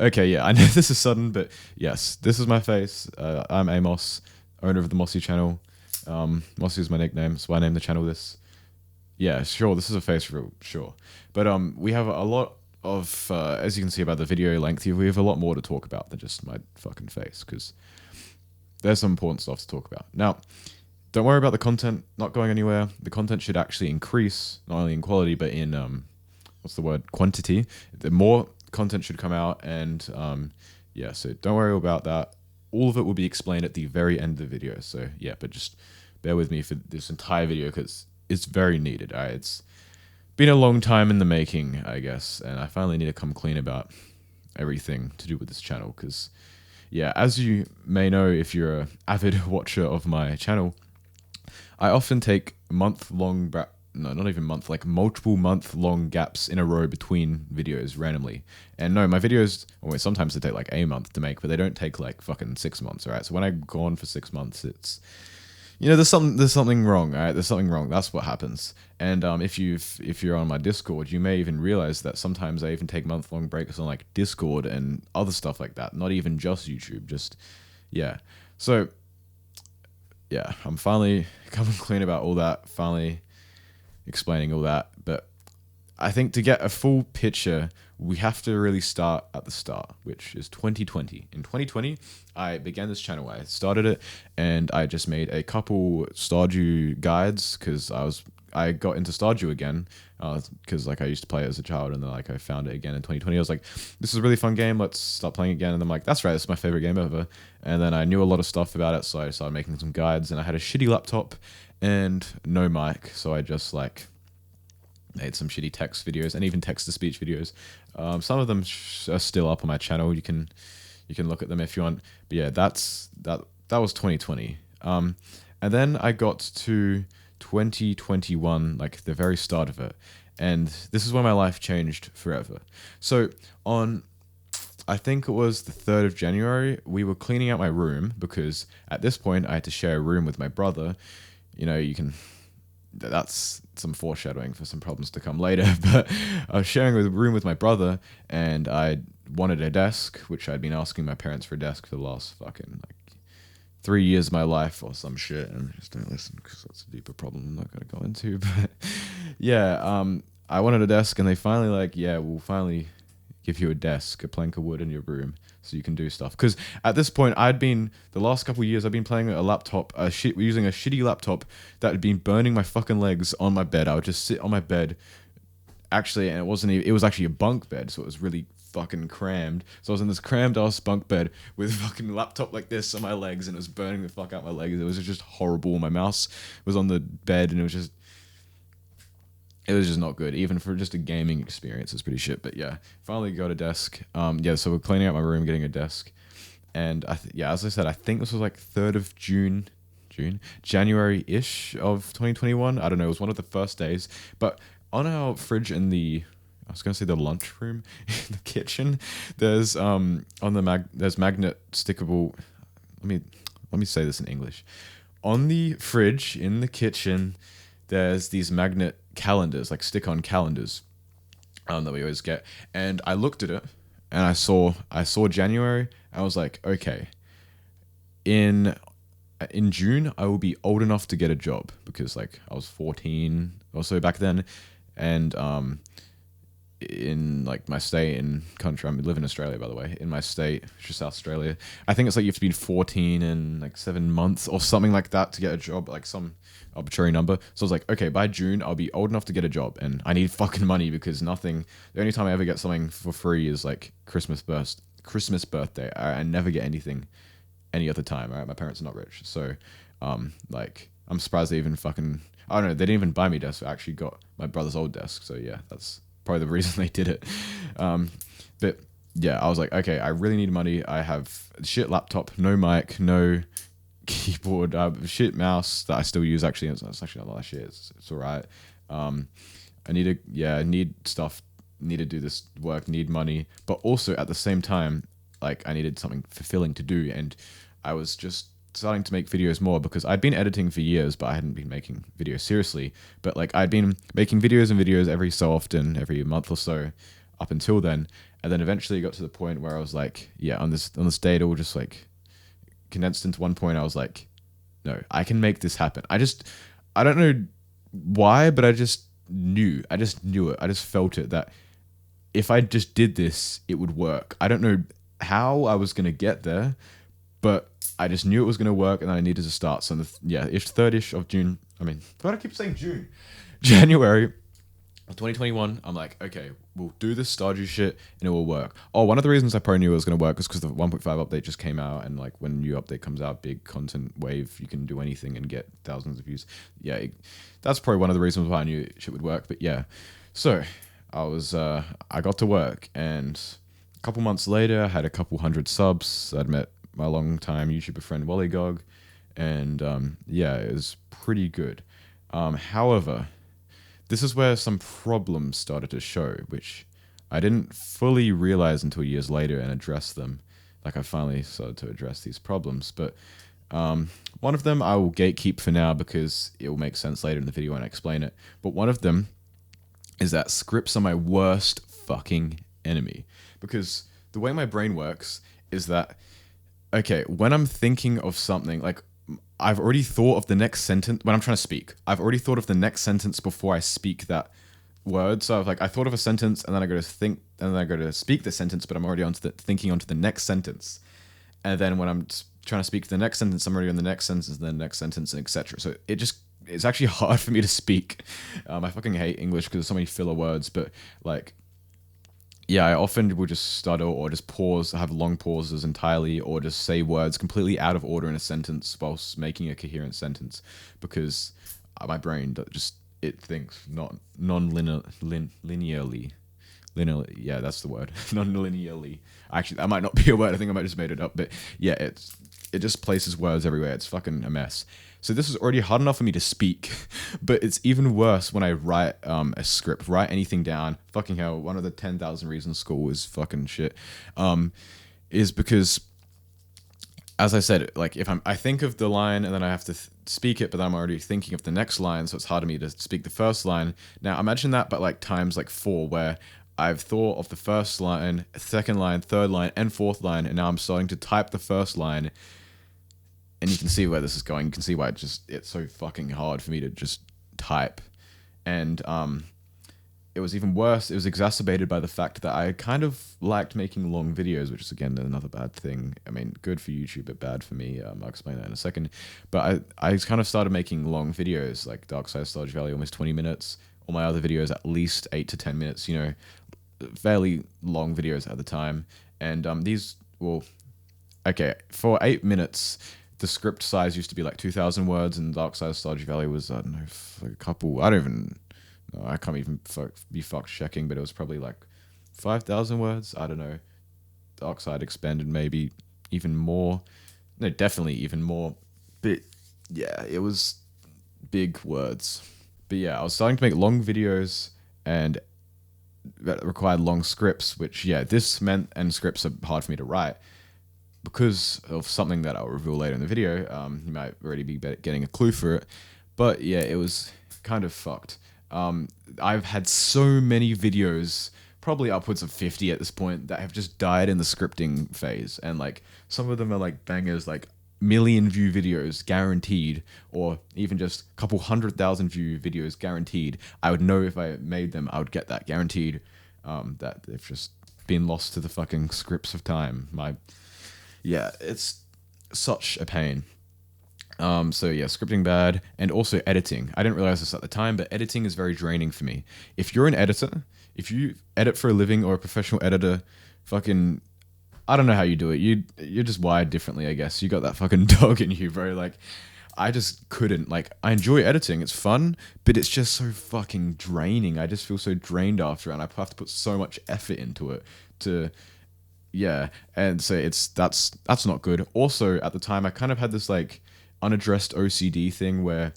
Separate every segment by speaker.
Speaker 1: Okay, yeah, I know this is sudden, but yes, this is my face. I'm Amos, owner of the Mossy channel. Mossy is my nickname, so I named the channel this. Yeah, sure, this is a face reveal, sure. But we have a lot of, as you can see about the video length, we have a lot more to talk about than just my fucking face, because there's some important stuff to talk about. Now, don't worry about the content not going anywhere. The content should actually increase, not only in quality, but in, what's the word, quantity. The more content should come out, and yeah, so don't worry about that. All of it will be explained at the very end of the video. So yeah, but just bear with me for this entire video because it's very needed. All right, it's been a long time in the making, I guess, and I finally need to come clean about everything to do with this channel because, yeah, as you may know if you're an avid watcher of my channel, I often take month-long, no, not even month, like multiple month-long gaps in a row between videos randomly. And no, my videos, well, sometimes they take like a month to make, but they don't take like fucking 6 months, all right? So when I go on for 6 months, it's, you know, there's something wrong, all right? There's something wrong. That's what happens. And if you're on my Discord, you may even realize that sometimes I even take month-long breaks on like Discord and other stuff like that. Not even just YouTube, just, yeah. So, yeah, I'm finally coming clean about all that, finally explaining all that. But I think to get a full picture, we have to really start at the start, which is 2020. In 2020, I began this channel. I started it, and I just made a couple Stardew guides because I got into Stardew again because like I used to play it as a child, and then like I found it again in 2020. I was like, this is a really fun game. Let's start playing again. And I'm like, that's right, this is my favorite game ever. And then I knew a lot of stuff about it, so I started making some guides. And I had a shitty laptop and no mic, so I just like made some shitty text videos and even text-to-speech videos. Some of them are still up on my channel. You can look at them if you want. But yeah, that was 2020. And then I got to 2021, like the very start of it, and this is when my life changed forever. So on, I think it was the 3rd of January, we were cleaning out my room because at this point I had to share a room with my brother. You know, that's some foreshadowing for some problems to come later, but I was sharing a room with my brother, and I wanted a desk, which I'd been asking my parents for a desk for the last fucking like 3 years of my life or some shit, and just don't listen because that's a deeper problem I'm not going to go into. But yeah, I wanted a desk, and they finally like, yeah, we'll finally give you a desk, a plank of wood in your room so you can do stuff. Because at this point, the last couple of years, I've been playing a laptop, using a shitty laptop that had been burning my fucking legs on my bed. I would just sit on my bed, actually, and it was actually a bunk bed, so it was really fucking crammed. So I was in this crammed ass bunk bed with a fucking laptop like this on my legs, and it was burning the fuck out my legs. It was just horrible. My mouse was on the bed, and it was just not good. Even for just a gaming experience, it's pretty shit. But yeah, finally got a desk. Yeah, so we're cleaning out my room, getting a desk, and yeah, as I said, I think this was like 3rd of January-ish of 2021. I don't know. It was one of the first days. But on our fridge in I was gonna say the lunchroom in the kitchen, there's there's magnet stickable. Let me say this in English. On the fridge in the kitchen, there's these magnet calendars, like stick-on calendars, that we always get. And I looked at it, and I saw January. I was like, okay, in June I will be old enough to get a job because like I was 14 or so back then, and in like my state and country, I live in Australia, by the way, in my state, which is South Australia, I think it's like you have to be 14 in like 7 months or something like that to get a job, like some arbitrary number. So I was like, okay, by June I'll be old enough to get a job, and I need fucking money because the only time I ever get something for free is like Christmas birthday. I never get anything any other time. All right, my parents are not rich, so like I'm surprised they even fucking, I don't know, they didn't even buy me a desk. I actually got my brother's old desk, so yeah, that's probably the reason they did it. But yeah, I was like, okay, I really need money. I have a shit laptop, no mic, no keyboard, shit mouse that I still use. Actually, it's actually not that shit. It's all right. I need stuff, need to do this work, need money, but also at the same time, like I needed something fulfilling to do, and I was just starting to make videos more because I'd been editing for years, but I hadn't been making videos seriously. But like I'd been making videos every so often, every month or so up until then. And then eventually it got to the point where I was like, yeah, on this date, it all just like condensed into one point. I was like, no, I can make this happen. I don't know why, but I just knew it. I just felt it that if I just did this, it would work. I don't know how I was going to get there, but I just knew it was going to work, and I needed to start. So, third-ish of June. I mean, why do I keep saying June? January of 2021. I'm like, okay, we'll do this Stardew shit, and it will work. Oh, one of the reasons I probably knew it was going to work is because the 1.5 update just came out, and like when a new update comes out, big content wave, you can do anything and get thousands of views. Yeah, that's probably one of the reasons why I knew shit would work. But yeah, so I got to work, and a couple months later, I had a couple hundred subs. I'd met my longtime YouTuber friend Wollygog, and it was pretty good. However, this is where some problems started to show, which I didn't fully realize until years later and address them. Like, I finally started to address these problems, but one of them I will gatekeep for now because it will make sense later in the video when I explain it. But one of them is that scripts are my worst fucking enemy. Because the way my brain works is that, okay, when I'm thinking of something, like, I've already thought of the next sentence when I'm trying to speak. I've already thought of the next sentence before I speak that word. So I thought of a sentence, and then I go to think, and then I go to speak the sentence, but I'm already thinking onto the next sentence. And then when I'm trying to speak the next sentence, I'm already on the next sentence, and then the next sentence, and etc. So it's actually hard for me to speak. I fucking hate English because there's so many filler words, but like, yeah, I often will just stutter or just pause, have long pauses entirely, or just say words completely out of order in a sentence whilst making a coherent sentence, because my brain it thinks not linearly. Yeah, that's the word. Non-linearly. Actually, that might not be a word. I think I might just made it up. But yeah, it just places words everywhere. It's fucking a mess. So this is already hard enough for me to speak, but it's even worse when I write a script, write anything down. Fucking hell, one of the 10,000 reasons school is fucking shit. Is because, as I said, like if I think of the line and then I have to speak it, but then I'm already thinking of the next line, so it's hard for me to speak the first line. Now imagine that, but like times like 4, where I've thought of the first line, second line, third line, and fourth line, and now I'm starting to type the first line. And you can see where this is going. You can see why it's so fucking hard for me to just type. And it was even worse. It was exacerbated by the fact that I kind of liked making long videos, which is, again, another bad thing. I mean, good for YouTube, but bad for me. I'll explain that in a second. But I kind of started making long videos, like Dark Side of Stardew Valley, almost 20 minutes. All my other videos, at least 8 to 10 minutes, you know, fairly long videos at the time. And for 8 minutes... The script size used to be like 2,000 words, and Dark Side of Stardew Valley was, I don't know, like a couple. I can't even be fucked checking, but it was probably like 5,000 words. I don't know. Dark Side expanded maybe even more. No, definitely even more. But yeah, it was big words. But yeah, I was starting to make long videos and that required long scripts, which, yeah, this meant, and scripts are hard for me to write. Because of something that I'll reveal later in the video, you might already be getting a clue for it. But yeah, it was kind of fucked. I've had so many videos, probably upwards of 50 at this point, that have just died in the scripting phase. And like, some of them are like bangers, like million view videos guaranteed, or even just a couple 100,000 view videos guaranteed. I would know if I made them, I would get that guaranteed. That they've just been lost to the fucking scripts of time. Yeah, it's such a pain. So yeah, scripting bad, and also editing. I didn't realize this at the time, but editing is very draining for me. If you're an editor, if you edit for a living or a professional editor, fucking, I don't know how you do it. You're just wired differently, I guess. You got that fucking dog in you, bro. Like, I just couldn't. Like, I enjoy editing. It's fun, but it's just so fucking draining. I just feel so drained after, and I have to put so much effort into it to... Yeah, and so that's not good. Also, at the time, I kind of had this like unaddressed OCD thing where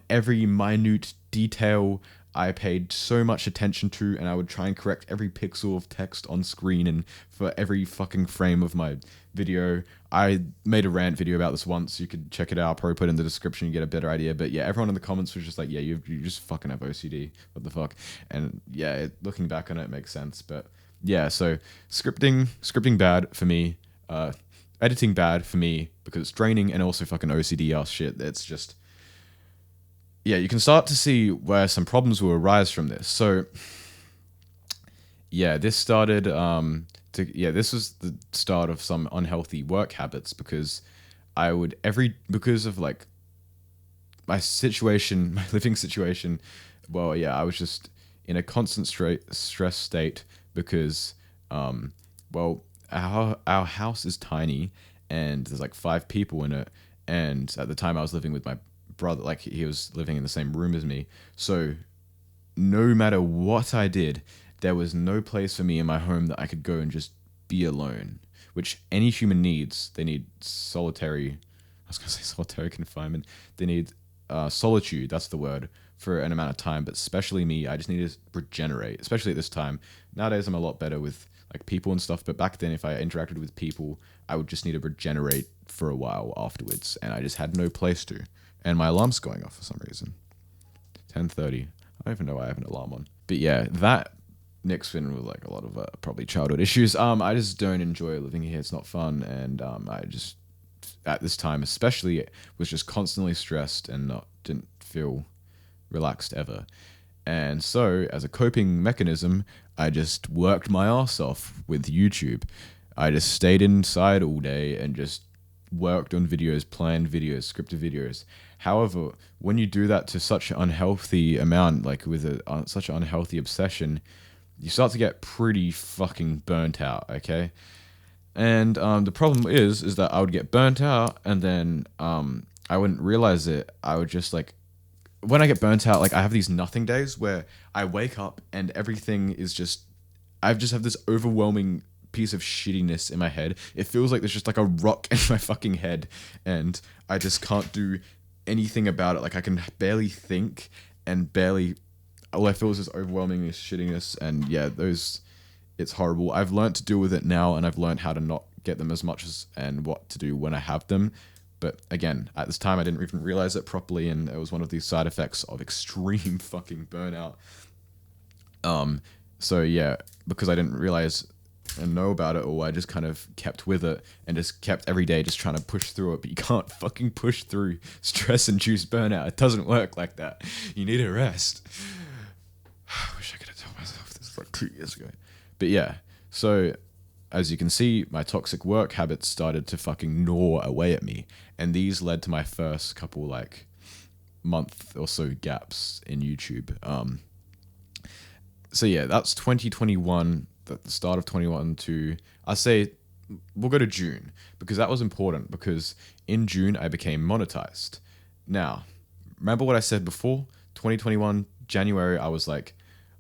Speaker 1: every minute detail I paid so much attention to, and I would try and correct every pixel of text on screen and for every fucking frame of my video. I made a rant video about this once. You could check it out. I'll probably put it in the description. You get a better idea. But yeah, everyone in the comments was just like, yeah, you just fucking have OCD. What the fuck? And yeah, looking back on it makes sense. But yeah, so scripting bad for me, editing bad for me because it's draining, and also fucking OCD ass shit. It's just, yeah, you can start to see where some problems will arise from this. So yeah, this started this was the start of some unhealthy work habits because because of like my situation, my living situation. Well, yeah, I was just in a constant stress state because, well, our house is tiny and there's like 5 people in it. And at the time I was living with my brother, like he was living in the same room as me. So no matter what I did, there was no place for me in my home that I could go and just be alone, which any human needs. They need I was going to say solitary confinement. They need solitude, that's the word, for an amount of time. But especially me, I just need to regenerate, especially at this time. Nowadays, I'm a lot better with like people and stuff. But back then, if I interacted with people, I would just need to regenerate for a while afterwards. And I just had no place to. And my alarm's going off for some reason. 10:30. I don't even know why I have an alarm on. But yeah, that mixed in with like a lot of probably childhood issues. I just don't enjoy living here. It's not fun, and I just at this time especially was just constantly stressed and didn't feel relaxed ever. And so as a coping mechanism, I just worked my ass off with YouTube. I just stayed inside all day and just worked on videos, planned videos, scripted videos. However, when you do that to such an unhealthy amount, like with such an unhealthy obsession, you start to get pretty fucking burnt out, okay? And the problem is that I would get burnt out, and then I wouldn't realize it. I would just like, when I get burnt out, like I have these nothing days where I wake up and everything is just, I just have this overwhelming piece of shittiness in my head. It feels like there's just like a rock in my fucking head, and I just can't do anything about it. Like I can barely think and barely, all I feel is this overwhelming shittiness, and yeah, it's horrible. I've learned to deal with it now, and I've learned how to not get them as much as, and what to do when I have them. But again, at this time, I didn't even realize it properly, and it was one of these side effects of extreme fucking burnout. So yeah, because I didn't realize and know about it, or I just kind of kept with it and just kept every day just trying to push through it. But you can't fucking push through stress-induced burnout. It doesn't work like that. You need a rest. I wish I could have told myself this like 2 years ago. But yeah, so as you can see, my toxic work habits started to fucking gnaw away at me. And these led to my first couple like month or so gaps in YouTube. So yeah, that's 2021, the start of 21 to, I say, we'll go to June, because that was important, because in June I became monetized. Now, remember what I said before? 2021, January, I was like,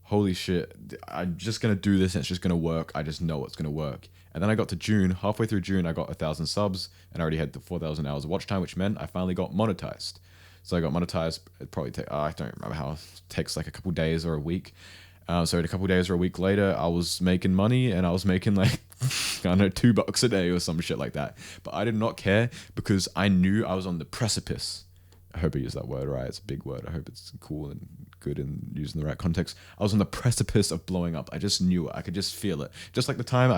Speaker 1: holy shit, I'm just going to do this and it's just going to work. I just know it's going to work. And then I got to June, halfway through June, I got 1,000 subs and I already had the 4,000 hours of watch time, which meant I finally got monetized. So I got monetized. It probably I don't remember how, it takes like a couple days or a week. So a couple days or a week later, I was making money, and I was making like, I don't know, $2 a day or some shit like that. But I did not care, because I knew I was on the precipice. I hope I use that word right. It's a big word. I hope it's cool and good and used in the right context. I was on the precipice of blowing up. I just knew it. I could just feel it. Just like the time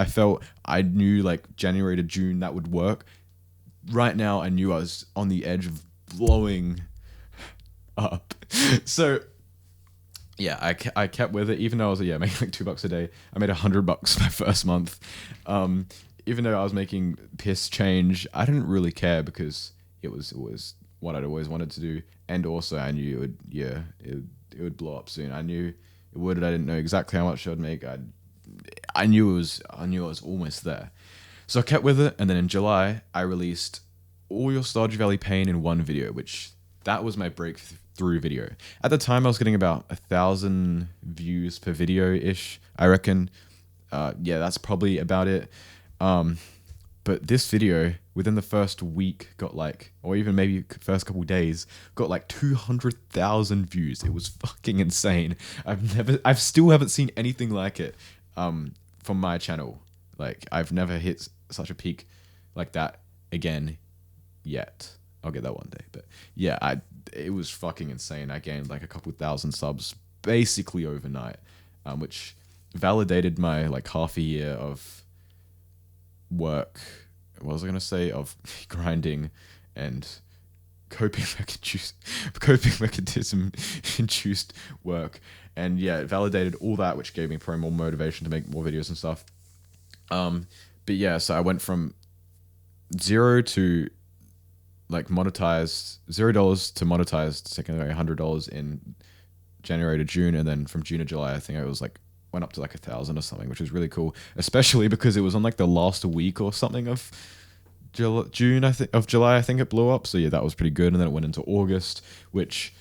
Speaker 1: I knew like January to June that would work. Right now, I knew I was on the edge of blowing up. So yeah, I kept with it, even though I was making like $2 a day. I made $100 my first month. Even though I was making piss change, I didn't really care, because it was what I'd always wanted to do, and also I knew it would blow up soon. I knew it would. I didn't know exactly how much I'd make. I knew it was almost there. So I kept with it, and then in July I released All Your Stardew Valley Pain in one video, which that was my breakthrough video. At the time I was getting about 1,000 views per video ish, I reckon. Yeah, that's probably about it. But this video, within the first week, got like, or even maybe first couple days, got like 200,000 views. It was fucking insane. I still haven't seen anything like it from my channel. Like, I've never hit such a peak like that again yet. I'll get that one day. But yeah, it was fucking insane. I gained like a couple thousand subs basically overnight, which validated my like half a year of work. What was I gonna say? Of grinding and coping mechanism induced work. And yeah, it validated all that, which gave me probably more motivation to make more videos and stuff. But yeah, so I went from zero to like monetized, $0 to monetized secondary $100 in January to June, and then from June to July, I think it was like went up to like 1,000 or something, which was really cool, especially because it was on like the last week or something of July, I think it blew up. So yeah, that was pretty good. And then it went into August, which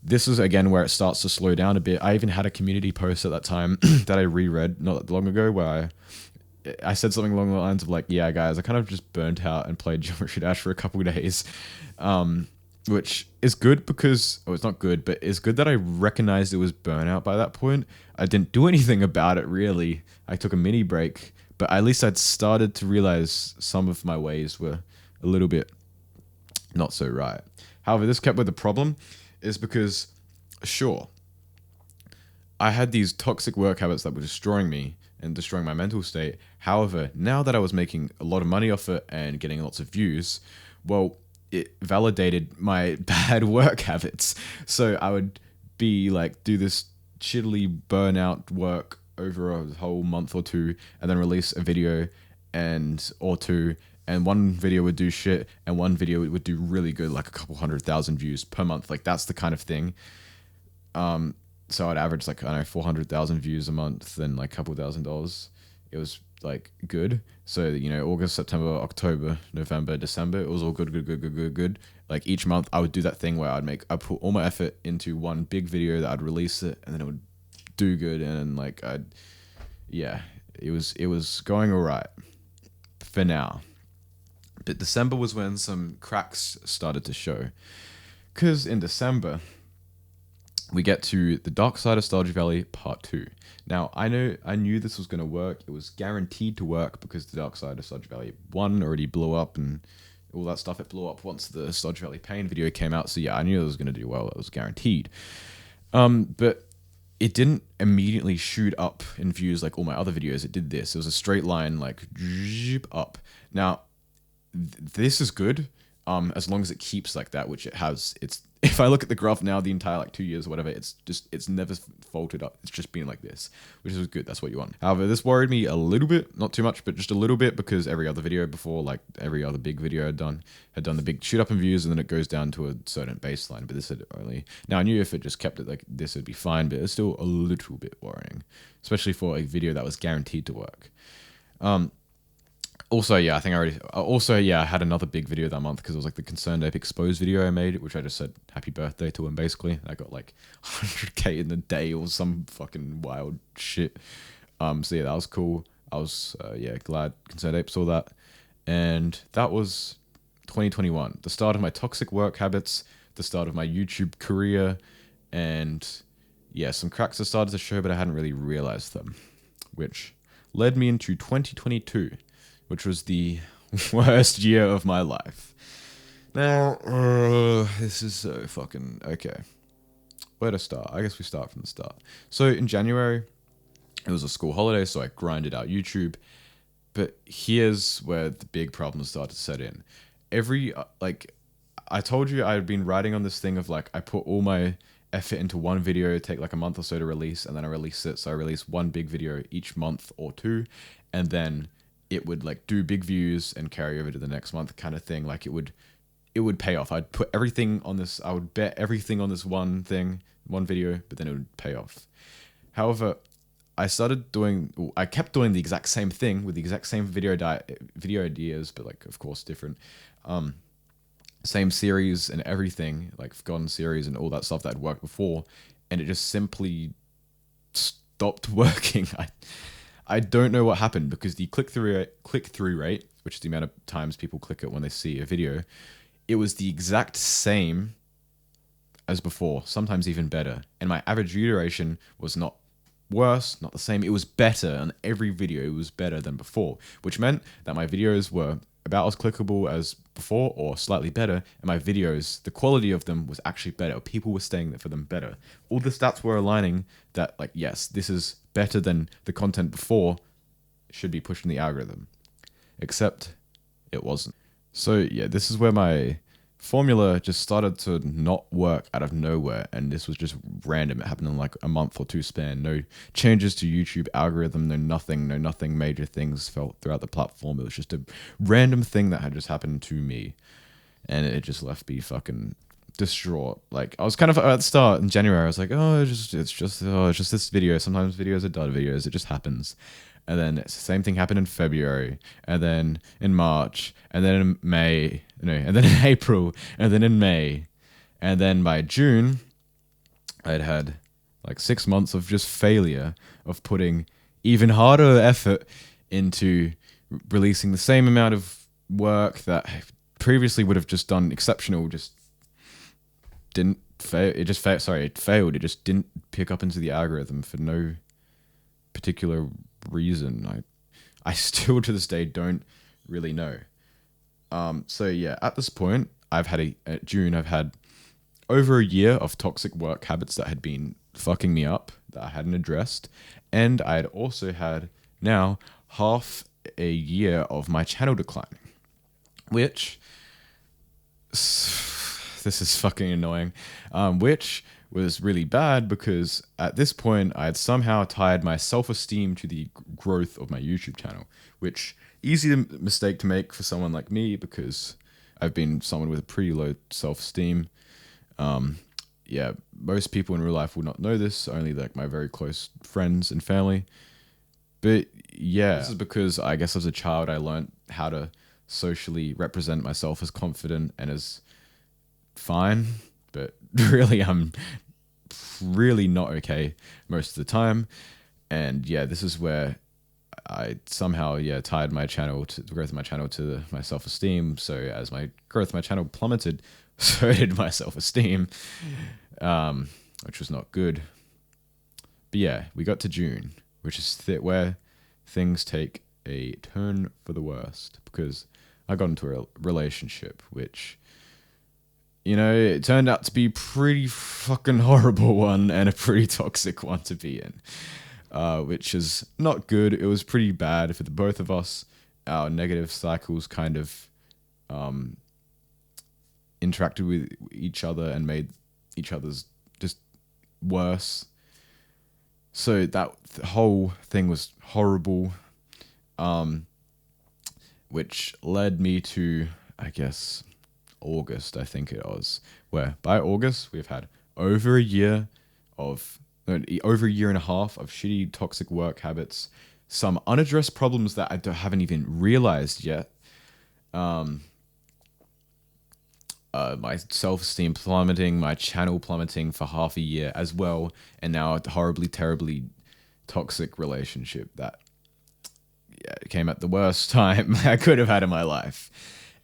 Speaker 1: this is again where it starts to slow down a bit. I even had a community post at that time that I reread not that long ago, where I said something along the lines of like, yeah, guys, I kind of just burnt out and played Geometry Dash for a couple of days, which is good because, oh, it's not good, but it's good that I recognized it was burnout by that point. I didn't do anything about it, really. I took a mini break, but at least I'd started to realize some of my ways were a little bit not so right. However, this kept with the problem is because, sure, I had these toxic work habits that were destroying me and destroying my mental state. However, now that I was making a lot of money off it and getting lots of views, well, it validated my bad work habits. So I would be like, do this shittily burnout work over a whole month or two, and then release a video or two, and one video would do shit, and one video would do really good, like a couple 100,000 views per month. Like that's the kind of thing. So I'd average like, I don't know, 400,000 views a month and like a couple $1,000s. It was like good. So, you know, August, September, October, November, December, it was all good. Like each month I would do that thing where I'd put all my effort into one big video that I'd release it, and then it would do good. And then like, it was going all right for now. But December was when some cracks started to show. Because in December, we get to the Dark Side of Stardew Valley Part 2. Now, I knew this was going to work. It was guaranteed to work because the Dark Side of Stardew Valley 1 already blew up and all that stuff. It blew up once the Stardew Valley Pain video came out. So yeah, I knew it was going to do well. It was guaranteed. But it didn't immediately shoot up in views like all my other videos. It did this. It was a straight line, like up. Now, this is good. As long as it keeps like that, which it has. If I look at the graph now, the entire like 2 years or whatever, it's never folded up. It's just been like this, which is good. That's what you want. However, this worried me a little bit, not too much, but just a little bit, because every other video before, like every other big video had done the big shoot up in views, and then it goes down to a certain baseline. But this had only, now I knew if it just kept it like this, it'd be fine, but it's still a little bit worrying, especially for a video that was guaranteed to work. Also, yeah, I had another big video that month because it was like the Concerned Ape Exposed video I made, which I just said happy birthday to him, basically. I got like 100k in the day or some fucking wild shit. So yeah, that was cool. I was, glad Concerned Ape saw that. And that was 2021, the start of my toxic work habits, the start of my YouTube career, and yeah, some cracks have started to show, but I hadn't really realized them, which led me into 2022. Which was the worst year of my life. Now, this is so fucking... Okay. Where to start? I guess we start from the start. So in January, it was a school holiday, so I grinded out YouTube. But here's where the big problems started to set in. I told you I had been writing on this thing of like, I put all my effort into one video, take like a month or so to release, and then I release it. So I release one big video each month or two, and then it would like do big views and carry over to the next month kind of thing. Like it would pay off. I'd put everything on this. I would bet everything on this one video, but then it would pay off. However, I kept doing the exact same thing with the exact same video ideas, but like, of course, different, same series and everything, like Forgotten series and all that stuff that had worked before. And it just simply stopped working. I don't know what happened, because the click-through rate, which is the amount of times people click it when they see a video, it was the exact same as before, sometimes even better. And my average view duration was not worse, not the same. It was better on every video. It was better than before, which meant that my videos were about as clickable as before or slightly better. And my videos, the quality of them was actually better. People were staying there for them better. All the stats were aligning that like, yes, this is better than the content before, it should be pushed in the algorithm. Except it wasn't. So yeah, this is where my formula just started to not work out of nowhere, and this was just random. It happened in like a month or two span. No changes to YouTube algorithm, no nothing major things felt throughout the platform. It was just a random thing that had just happened to me, and it just left me fucking distraught. Like, I was kind of at the start in January, I was like, oh, it's just this video. Sometimes videos are dud videos. It just happens. And then it's the same thing happened in February, and then in March, and then in May, and then in April, and then in May. And then by June, I'd had like 6 months of just failure of putting even harder effort into releasing the same amount of work that I previously would have just done exceptional, just didn't fail. It just failed. Sorry, it failed. It just didn't pick up into the algorithm for no particular reason. I still to this day don't really know. So yeah, at this point, I've had June, I've had over a year of toxic work habits that had been fucking me up that I hadn't addressed, and I had also had now half a year of my channel declining, which this is fucking annoying, which was really bad because at this point I had somehow tied my self-esteem to the growth of my YouTube channel, which easy mistake to make for someone like me because I've been someone with a pretty low self-esteem. Yeah, most people in real life would not know this, only like my very close friends and family. But yeah, this is because I guess as a child I learned how to socially represent myself as confident and as fine, but really I'm really not okay most of the time. And yeah, this is where I somehow tied my channel to the growth of my channel to my self-esteem. So as my growth of my channel plummeted, so did my self-esteem, which was not good. But yeah, we got to June, which is where things take a turn for the worst, because I got into a relationship which, it turned out to be a pretty fucking horrible one and a pretty toxic one to be in, which is not good. It was pretty bad for the both of us. Our negative cycles kind of interacted with each other and made each other's just worse. So that whole thing was horrible, which led me to, I guess, August, I think it was, where by August we've had over a year and a half of shitty toxic work habits, some unaddressed problems that I haven't even realized yet, my self-esteem plummeting, my channel plummeting for half a year as well, and now a horribly, terribly toxic relationship that came at the worst time I could have had in my life.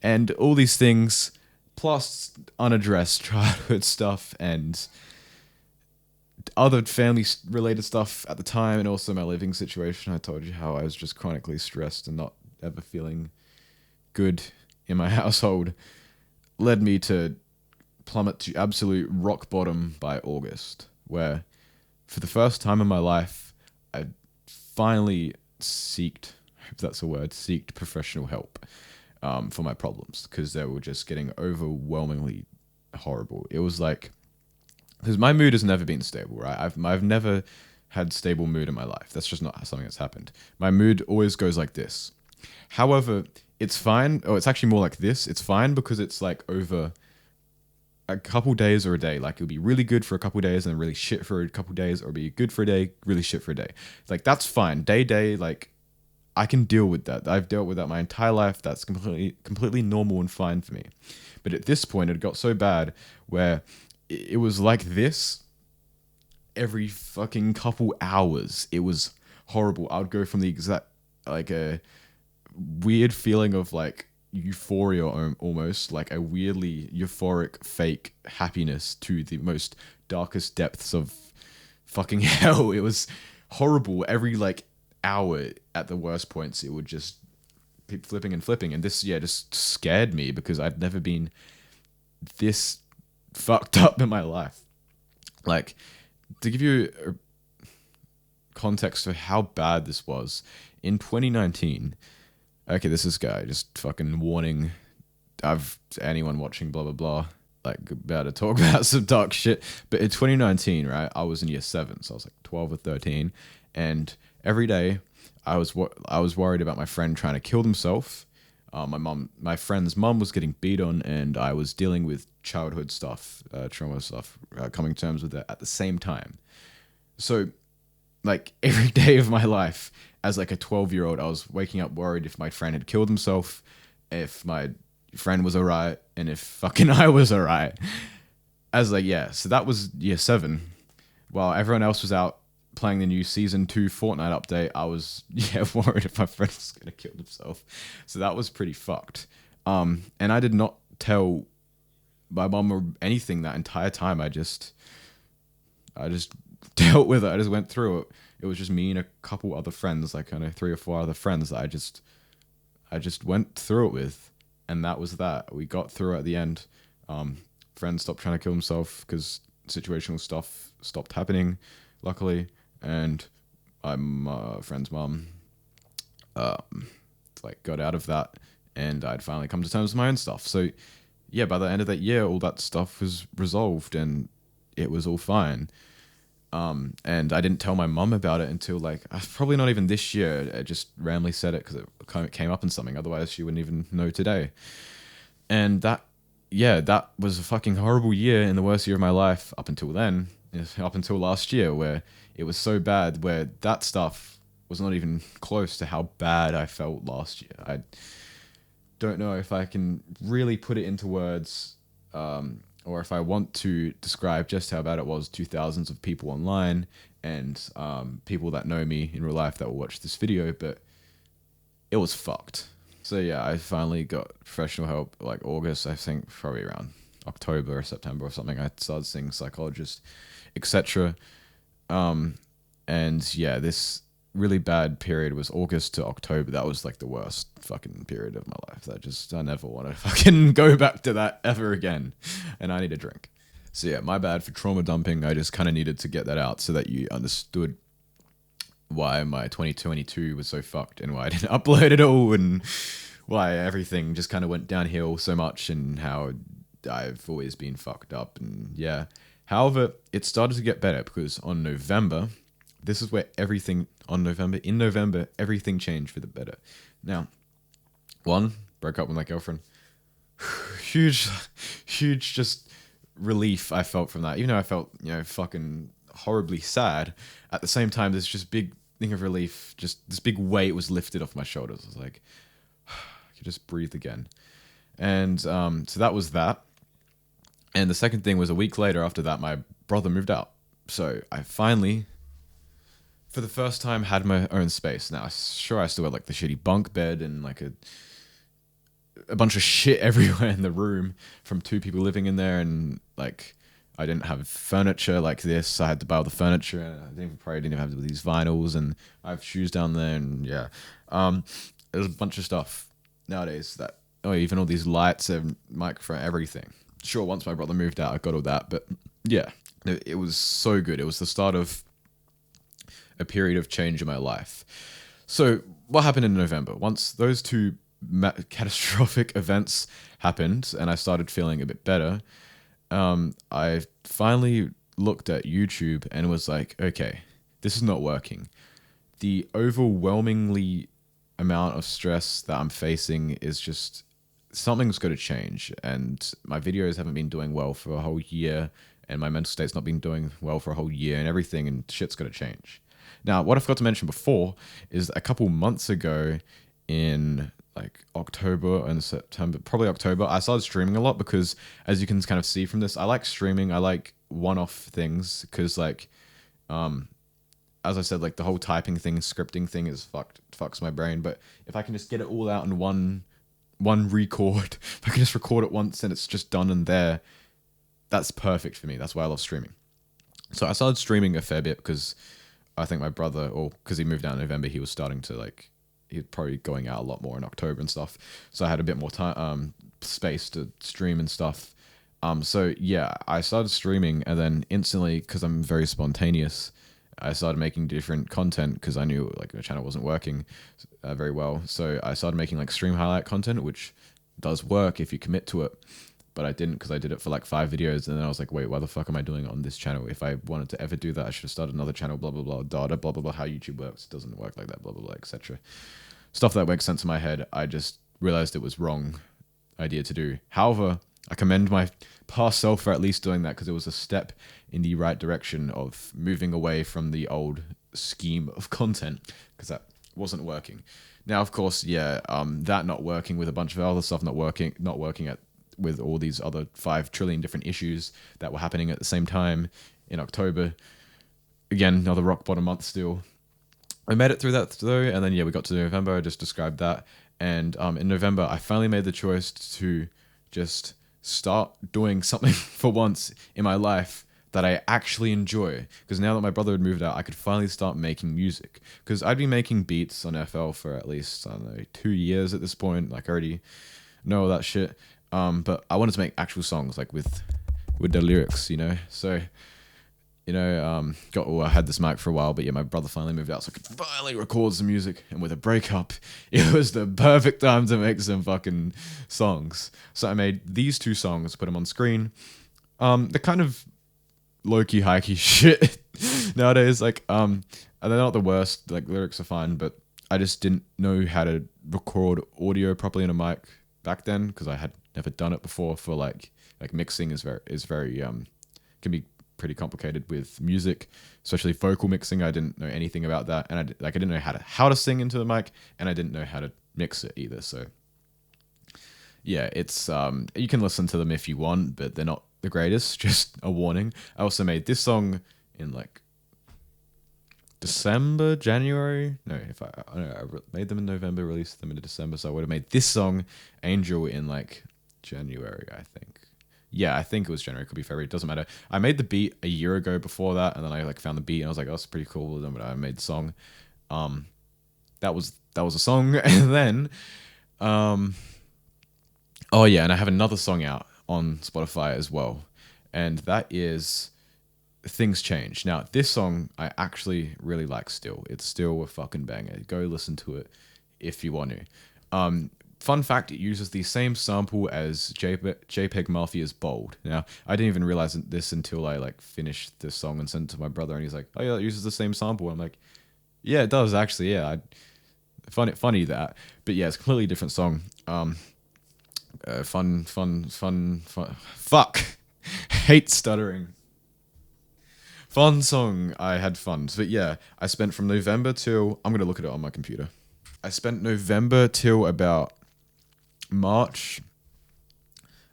Speaker 1: And all these things, plus unaddressed childhood stuff and other family-related stuff at the time, and also my living situation. I told you how I was just chronically stressed and not ever feeling good in my household, led me to plummet to absolute rock bottom by August, where for the first time in my life, I finally seeked professional help for my problems, because they were just getting overwhelmingly horrible. It was like, because my mood has never been stable, right? I've never had stable mood in my life. That's just not something that's happened. My mood always goes like this. However, it's fine. Oh, it's actually more like this. It's fine because it's like over a couple days or a day. Like, it'll be really good for a couple days and then really shit for a couple days, or be good for a day, really shit for a day. Like, that's fine. Day, like, I can deal with that. I've dealt with that my entire life. That's completely normal and fine for me. But at this point, it got so bad where it was like this every fucking couple hours. It was horrible. I would go from the exact, like, a weird feeling of like euphoria, almost like a weirdly euphoric fake happiness, to the most darkest depths of fucking hell. It was horrible. Every like hour at the worst points, it would just keep flipping and flipping. And this, just scared me because I'd never been this fucked up in my life. Like, to give you context of how bad this was, in 2019, okay, this is guy just fucking warning anyone watching blah blah blah, like about to talk about some dark shit. But in 2019, right, I was in year 7, so I was like 12 or 13, and every day I was worried about my friend trying to kill himself. My friend's mum was getting beat on, and I was dealing with childhood stuff, trauma stuff, coming to terms with it at the same time. So, like, every day of my life, as like a 12-year-old, I was waking up worried if my friend had killed himself, if my friend was alright, and if fucking I was alright. So that was year 7. While everyone else was out playing the new season 2 Fortnite update, I was worried if my friend was gonna kill himself. So that was pretty fucked. And I did not tell my mom or anything that entire time. I just dealt with it. I just went through it. It was just me and a couple other friends, like kind of 3 or 4 other friends that I just went through it with, and that was that. We got through it at the end. Friend stopped trying to kill himself because situational stuff stopped happening, luckily. And my friend's mum, like got out of that, and I'd finally come to terms with my own stuff. So yeah, by the end of that year, all that stuff was resolved and it was all fine. And I didn't tell my mum about it until like probably not even this year. I just randomly said it because it came up in something. Otherwise, she wouldn't even know today. And that was a fucking horrible year and the worst year of my life up until then. Up until last year, where it was so bad, where that stuff was not even close to how bad I felt last year. I don't know if I can really put it into words, or if I want to describe just how bad it was to thousands of people online and people that know me in real life that will watch this video, but it was fucked. So yeah, I finally got professional help like August, I think probably around October or September or something. I started seeing psychologists, etc. And yeah, this really bad period was August to October. That was like the worst fucking period of my life. I never want to fucking go back to that ever again. And I need a drink. So yeah, my bad for trauma dumping. I just kind of needed to get that out so that you understood why my 2022 was so fucked and why I didn't upload it all and why everything just kind of went downhill so much and how I've always been fucked up. And yeah, however, it started to get better because in November, everything changed for the better. Now, one, broke up with my girlfriend. huge just relief I felt from that. Even though I felt, fucking horribly sad, at the same time, there's just big thing of relief. Just this big weight was lifted off my shoulders. I was like, I could just breathe again. And so that was that. And the second thing was a week later after that, my brother moved out. So I finally, for the first time, had my own space. Now, sure, I still had like the shitty bunk bed and like a bunch of shit everywhere in the room from 2 people living in there. And like, I didn't have furniture like this. I had to buy all the furniture. I probably didn't even have these vinyls, and I have shoes down there. And yeah, there's a bunch of stuff nowadays even all these lights and microphone, everything. Sure, once my brother moved out, I got all that. But yeah, it was so good. It was the start of a period of change in my life. So what happened in November? Once those 2 catastrophic events happened and I started feeling a bit better, I finally looked at YouTube and was like, okay, this is not working. The overwhelmingly amount of stress that I'm facing is just, something's got to change. And my videos haven't been doing well for a whole year, and my mental state's not been doing well for a whole year, and everything, and shit's got to change. Now, what I forgot to mention before is a couple months ago in like October and September, probably October, I started streaming a lot because, as you can kind of see from this, I like streaming. I like one-off things because, like, as I said, like the whole typing thing, scripting thing is fucks my brain. But if I can just get it all out in one record, if I can just record it once and it's just done and there, that's perfect for me. That's why I love streaming. So I started streaming a fair bit because I think my brother, or because he moved out in November, he was starting to like, he's probably going out a lot more in October and stuff. So I had a bit more time, space to stream and stuff. So yeah, I started streaming, and then instantly, because I'm very spontaneous, I started making different content because I knew like my channel wasn't working very well. So I started making like stream highlight content, which does work if you commit to it. But I didn't, because I did it for like 5 videos, and then I was like, wait, why the fuck am I doing it on this channel? If I wanted to ever do that, I should have started another channel, blah, blah, blah, data, blah, blah, blah, how YouTube works. It doesn't work like that, blah, blah, blah, etc. Stuff that makes sense in my head. I just realized it was wrong idea to do. However, I commend my past self for at least doing that, because it was a step in the right direction of moving away from the old scheme of content, because that wasn't working. Now, of course, yeah, that not working with a bunch of other stuff not working with all these other 5 trillion different issues that were happening at the same time in October. Again, another rock bottom month still. I made it through that though, and then yeah, we got to November. I just described that, and in November, I finally made the choice to just start doing something for once in my life that I actually enjoy. Because now that my brother had moved out, I could finally start making music. Because I'd been making beats on FL for at least, I don't know, 2 years at this point. Like, I already know all that shit. But I wanted to make actual songs, like with the lyrics, you know. So, you know, I had this mic for a while, but yeah, my brother finally moved out, so I could finally record some music. And with a breakup, it was the perfect time to make some fucking songs. So I made these 2 songs, put them on screen. They're kind of low-key, high-key shit nowadays. Like, and they're not the worst. Like, lyrics are fine, but I just didn't know how to record audio properly in a mic back then, because I had never done it before. For like mixing is very can be pretty complicated with music, especially vocal mixing. I didn't know anything about that, and I didn't know how to sing into the mic, and I didn't know how to mix it either. So yeah, it's you can listen to them if you want, but they're not the greatest. Just a warning. I also made this song in like December, January. No, I made them in November, released them in December, so I would have made this song Angel in like January, I think. Yeah, I think it was January. Could be February. It doesn't matter. I made the beat a year ago before that, and then I like found the beat, and I was like, "Oh, it's pretty cool." But I made the song. That was a song, and then, oh yeah, and I have another song out on Spotify as well, and that is Things Change. Now, this song I actually really like still. It's still a fucking banger. Go listen to it if you want to. Fun fact, it uses the same sample as JPEG Mafia's Bold. Now, I didn't even realize this until I like finished this song and sent it to my brother, and he's like, "Oh yeah, it uses the same sample." I'm like, "Yeah, it does actually. Yeah, funny that." But yeah, it's a completely different song. Fun. Fuck. Hate stuttering. Fun song. I had fun. But yeah, I spent from November till, I'm going to look at it on my computer. I spent November till about March,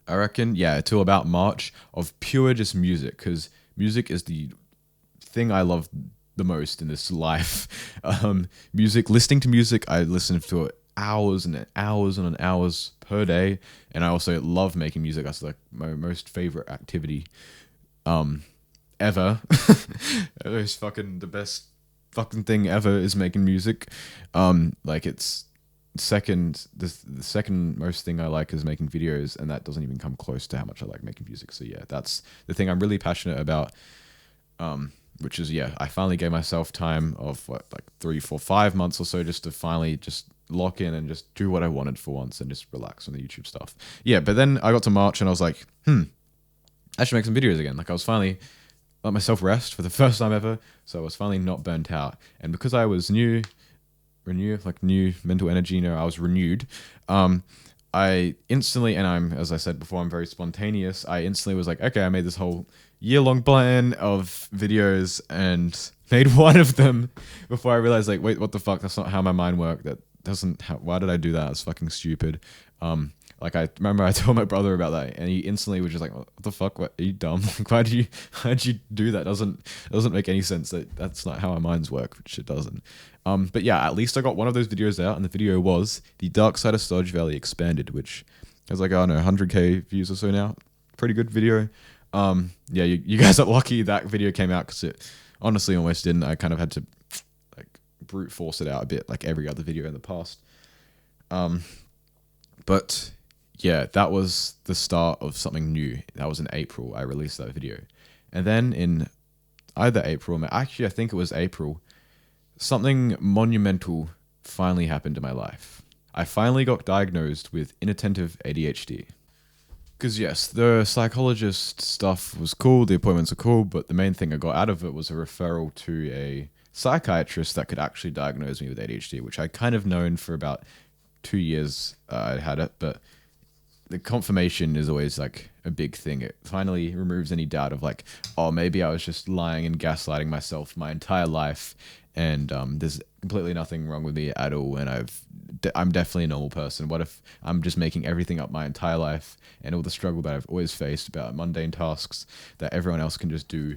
Speaker 1: I reckon. Yeah, till about March of pure just music, because music is the thing I love the most in this life. Music, listening to music, I listen to it hours and hours and hours per day, and I also love making music. That's like my most favorite activity ever. It's fucking the best fucking thing ever is making music. Like it's the second most thing I like is making videos, and that doesn't even come close to how much I like making music. So yeah, that's the thing I'm really passionate about. Which is, yeah, I finally gave myself time of what, like 3, 4, 5 months or so, just to finally just lock in and just do what I wanted for once and just relax on the YouTube stuff. Yeah, but then I got to March and I was like, I should make some videos again. Like, I was finally let myself rest for the first time ever, so I was finally not burnt out. And because I was new mental energy, I was renewed. I instantly, and as I said before, I'm very spontaneous. I instantly was like, okay, I made this whole year-long plan of videos and made one of them before I realized, like, wait, what the fuck? That's not how my mind worked. Why did I do that? It's fucking stupid. Like, I remember I told my brother about that, and he instantly was just like, what the fuck? What, are you dumb? Like, why'd you do that? Doesn't make any sense. That's not how our minds work, which it doesn't. But yeah, at least I got one of those videos out, and the video was The Dark Side of Stodge Valley Expanded, which has like, I don't know, 100k views or so now. Pretty good video. Yeah, you guys are lucky that video came out, because it honestly almost didn't. I kind of had to like brute force it out a bit, like every other video in the past. But yeah, that was the start of something new. That was in April. I released that video, and then in either April or May. Actually, I think it was April. Something monumental finally happened in my life. I finally got diagnosed with inattentive ADHD. Because yes, the psychologist stuff was cool, the appointments are cool, but the main thing I got out of it was a referral to a psychiatrist that could actually diagnose me with ADHD, which I'd kind of known for about 2 years I had it, but the confirmation is always like a big thing. It finally removes any doubt of like, oh, maybe I was just lying and gaslighting myself my entire life, and there's completely nothing wrong with me at all, and I'm definitely a normal person. What if I'm just making everything up my entire life, and all the struggle that I've always faced about mundane tasks that everyone else can just do?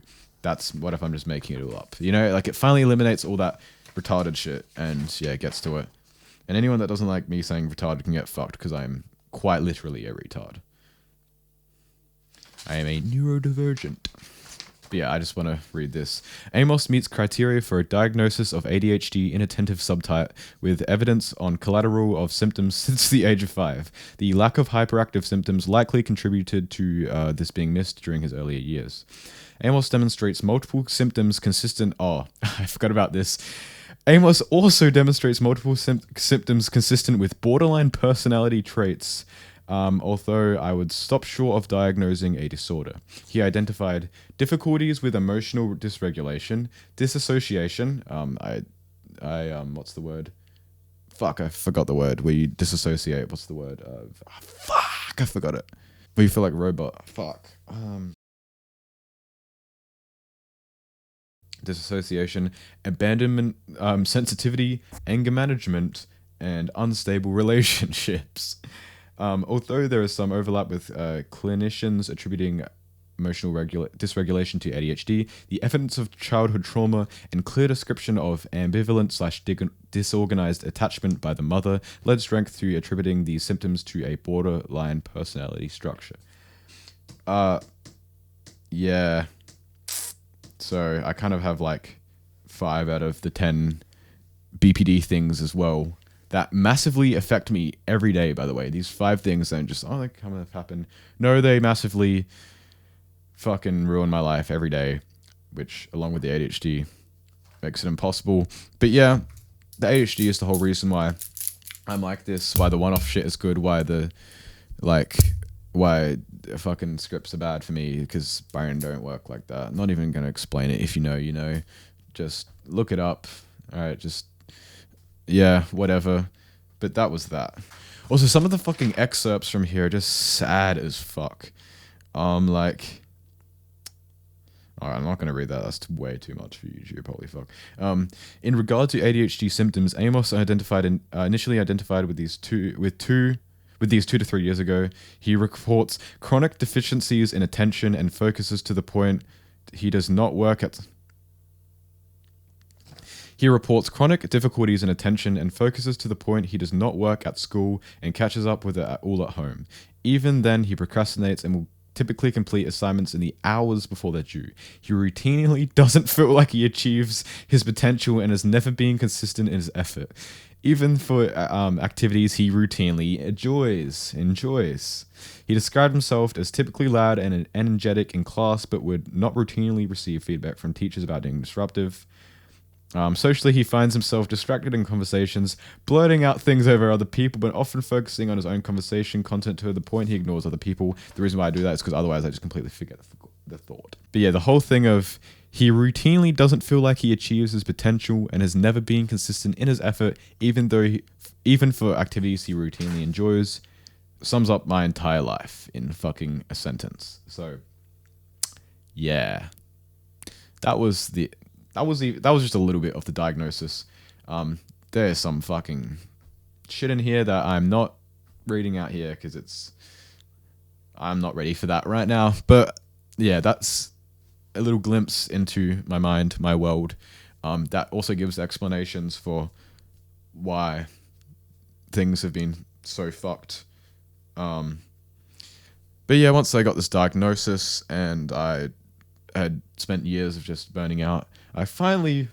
Speaker 1: What if I'm just making it all up? You know, like it finally eliminates all that retarded shit, and yeah, it gets to it. And anyone that doesn't like me saying retarded can get fucked, because I'm quite literally a retard. I am a neurodivergent. But yeah, I just want to read this. Amos meets criteria for a diagnosis of ADHD inattentive subtype with evidence on collateral of symptoms since the age of 5. The lack of hyperactive symptoms likely contributed to this being missed during his earlier years. Amos demonstrates multiple symptoms consistent... Oh, I forgot about this. Amos also demonstrates multiple symptoms consistent with borderline personality traits, although I would stop short of diagnosing a disorder. He identified difficulties with emotional dysregulation, disassociation. What's the word? Fuck, I forgot the word. Where you disassociate. What's the word? Fuck, I forgot it. Where you feel like a robot. Fuck. Disassociation, abandonment, sensitivity, anger management, and unstable relationships. Although there is some overlap with clinicians attributing emotional dysregulation to ADHD, the evidence of childhood trauma and clear description of ambivalent/disorganized attachment by the mother led strength to attributing these symptoms to a borderline personality structure. Yeah. So I kind of have like 5 out of the 10 BPD things as well that massively affect me every day, by the way. These 5 things don't just, they kind of happen. No, they massively fucking ruin my life every day, which, along with the ADHD, makes it impossible. But yeah, the ADHD is the whole reason why I'm like this, why the one-off shit is good, why fucking scripts are bad for me, because brain don't work like that. I'm not even going to explain it. If you know, you know. Just look it up. Alright, yeah, whatever. But that was that. Also, some of the fucking excerpts from here are just sad as fuck. Alright, I'm not going to read that. That's way too much for YouTube. Holy fuck. In regard to ADHD symptoms, Amos initially identified with these 2 to 3 years ago. He reports chronic deficiencies in attention and focuses to the point he does not work at. He reports chronic difficulties in attention and focuses to the point he does not work at school and catches up with it all at home. Even then, he procrastinates and will typically complete assignments in the hours before they're due. He routinely doesn't feel like he achieves his potential and has never been consistent in his effort. Even for activities he routinely enjoys. He described himself as typically loud and energetic in class, but would not routinely receive feedback from teachers about being disruptive. Socially, he finds himself distracted in conversations, blurting out things over other people, but often focusing on his own conversation content to the point he ignores other people. The reason why I do that is because otherwise I just completely forget the thought. But yeah, the whole thing of he routinely doesn't feel like he achieves his potential and has never been consistent in his effort, even for activities he routinely enjoys, sums up my entire life in fucking a sentence. So, yeah, that was just a little bit of the diagnosis. There's some fucking shit in here that I'm not reading out here because I'm not ready for that right now. But yeah, that's a little glimpse into my mind, my world. That also gives explanations for why things have been so fucked. But yeah, once I got this diagnosis and I had spent years of just burning out, I finally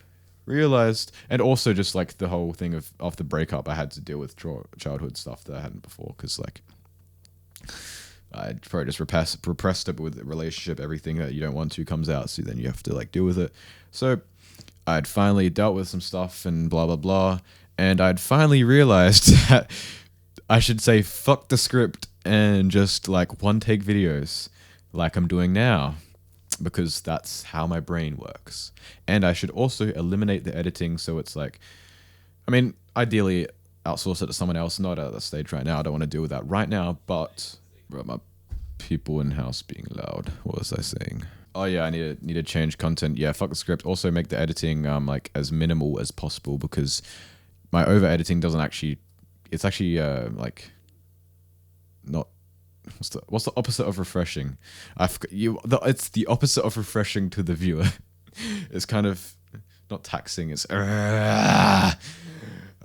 Speaker 1: realized, and also just like the whole thing of after breakup, I had to deal with childhood stuff that I hadn't before, because like I'd probably just repressed it with the relationship. Everything that you don't want to comes out, so then you have to like deal with it. So I'd finally dealt with some stuff and blah blah blah, and I'd finally realized that I should say fuck the script and just like one take videos like I'm doing now, because that's how my brain works. And I should also eliminate the editing, so it's like, I mean, ideally outsource it to someone else. Not at that stage right now. I don't want to deal with that right now, but bro, my people in house being loud. What was I saying? Oh yeah, I need to change content. Yeah, fuck the script. Also make the editing like as minimal as possible, because my over editing doesn't actually, it's actually like not, what's the opposite of refreshing? It's the opposite of refreshing to the viewer. It's kind of not taxing. It's I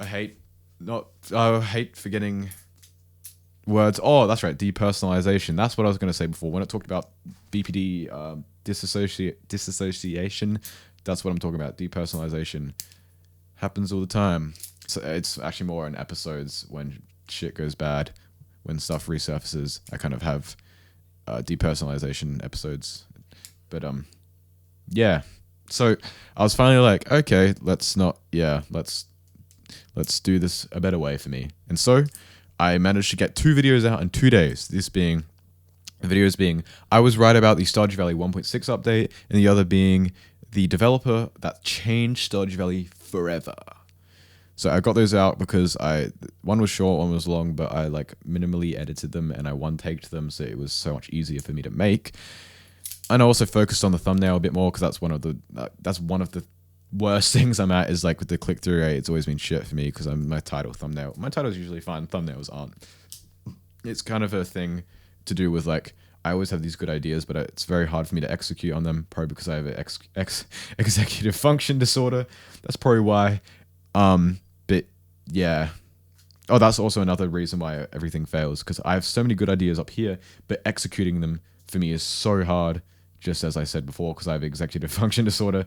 Speaker 1: hate forgetting words. Oh, that's right, depersonalization. That's what I was going to say before when I talked about BPD disassociation. That's what I'm talking about. Depersonalization happens all the time. So it's actually more in episodes when shit goes bad, when stuff resurfaces. I kind of have depersonalization episodes. But yeah. So I was finally like, okay, let's do this a better way for me. And so I managed to get 2 videos out in 2 days. This being, the videos being, I was right about the Stardew Valley 1.6 update, and the other being the developer that changed Stardew Valley forever. So I got those out because one was short, one was long, but I like minimally edited them and I one-taked them, so it was so much easier for me to make. And I also focused on the thumbnail a bit more, because that's one of the worst things I'm at, is like with the click-through rate. It's always been shit for me because my thumbnail. My title's usually fine, thumbnails aren't. It's kind of a thing to do with like, I always have these good ideas, but it's very hard for me to execute on them, probably because I have an executive function disorder. That's probably why. But yeah. Oh, that's also another reason why everything fails, because I have so many good ideas up here, but executing them for me is so hard, just as I said before, because I have executive function disorder.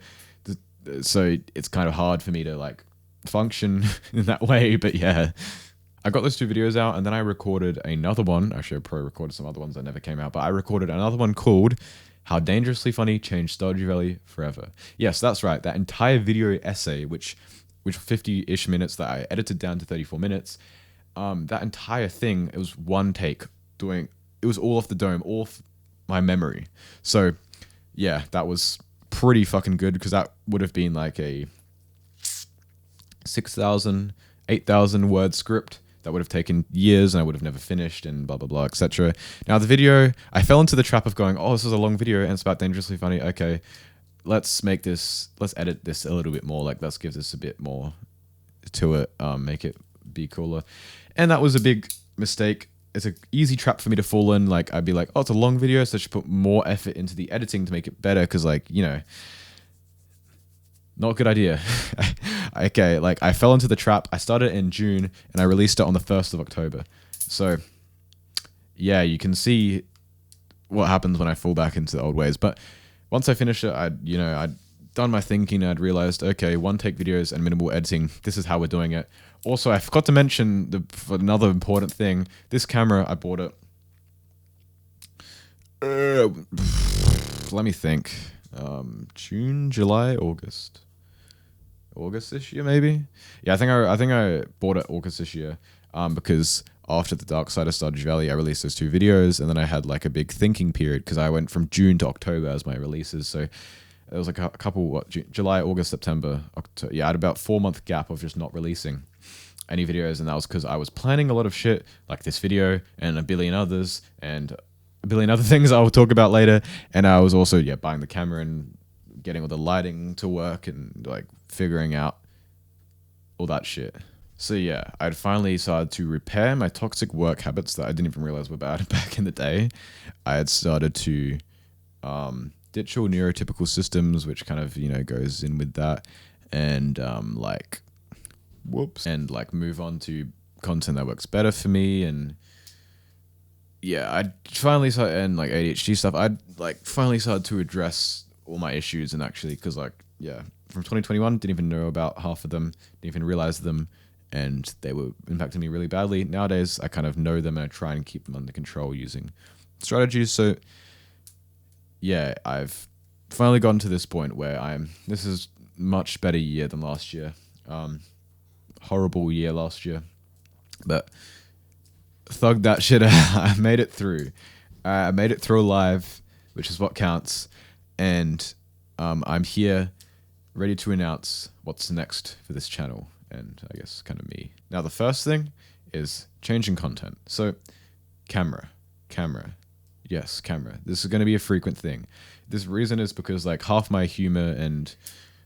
Speaker 1: So it's kind of hard for me to like function in that way. But yeah, I got those 2 videos out, and then I recorded another one. Actually, I probably recorded some other ones that never came out, but I recorded another one called How Dangerously Funny Changed Stardew Valley Forever. Yes, that's right. That entire video essay, which 50-ish minutes, that I edited down to 34 minutes. That entire thing, it was one take doing, it was all off the dome, all off my memory. So yeah, that was pretty fucking good, because that would have been like a 6,000, 8,000 word script that would have taken years, and I would have never finished, and blah blah blah, etc. Now the video, I fell into the trap of going, oh, this is a long video and it's about dangerously funny. Okay, let's edit this a little bit more. Like, let's give this a bit more to it, make it be cooler. And that was a big mistake. It's an easy trap for me to fall in. Like, I'd be like, oh, it's a long video, so I should put more effort into the editing to make it better, because, like, you know, not a good idea. Okay, like, I fell into the trap. I started in June, and I released it on the 1st of October. So, yeah, you can see what happens when I fall back into the old ways. But once I finished it, I'd done my thinking, and I'd realized, okay, one-take videos and minimal editing, this is how we're doing it. Also, I forgot to mention another important thing. This camera, I bought it. Let me think. June, July, August. August this year, maybe? Yeah, I think I bought it August this year. Because after the Dark Side of Stardew Valley, I released those 2 videos, and then I had like a big thinking period, because I went from June to October as my releases. So there was like a couple, July, August, September, October. Yeah, I had about 4-month gap of just not releasing any videos, and that was because I was planning a lot of shit, like this video and a billion others, and a billion other things I will talk about later. And I was also buying the camera and getting all the lighting to work, and like figuring out all that shit. So yeah, I'd finally started to repair my toxic work habits that I didn't even realize were bad back in the day. I had started to ditch all neurotypical systems, which kind of, goes in with that, and move on to content that works better for me. And yeah, I finally started, and like ADHD stuff, I'd like finally started to address all my issues. And actually, because from 2021, didn't even know about half of them, didn't even realize them, and they were impacting me really badly. Nowadays, I kind of know them, and I try and keep them under control using strategies. So yeah, I've finally gotten to this point where this is much better year than last year. Horrible year last year, but thug that shit out. I made it through. I made it through alive, which is what counts. And I'm here ready to announce what's next for this channel and I guess kind of me. Now, the first thing is changing content. So camera. Yes, camera. This is going to be a frequent thing. This reason is because like half my humor and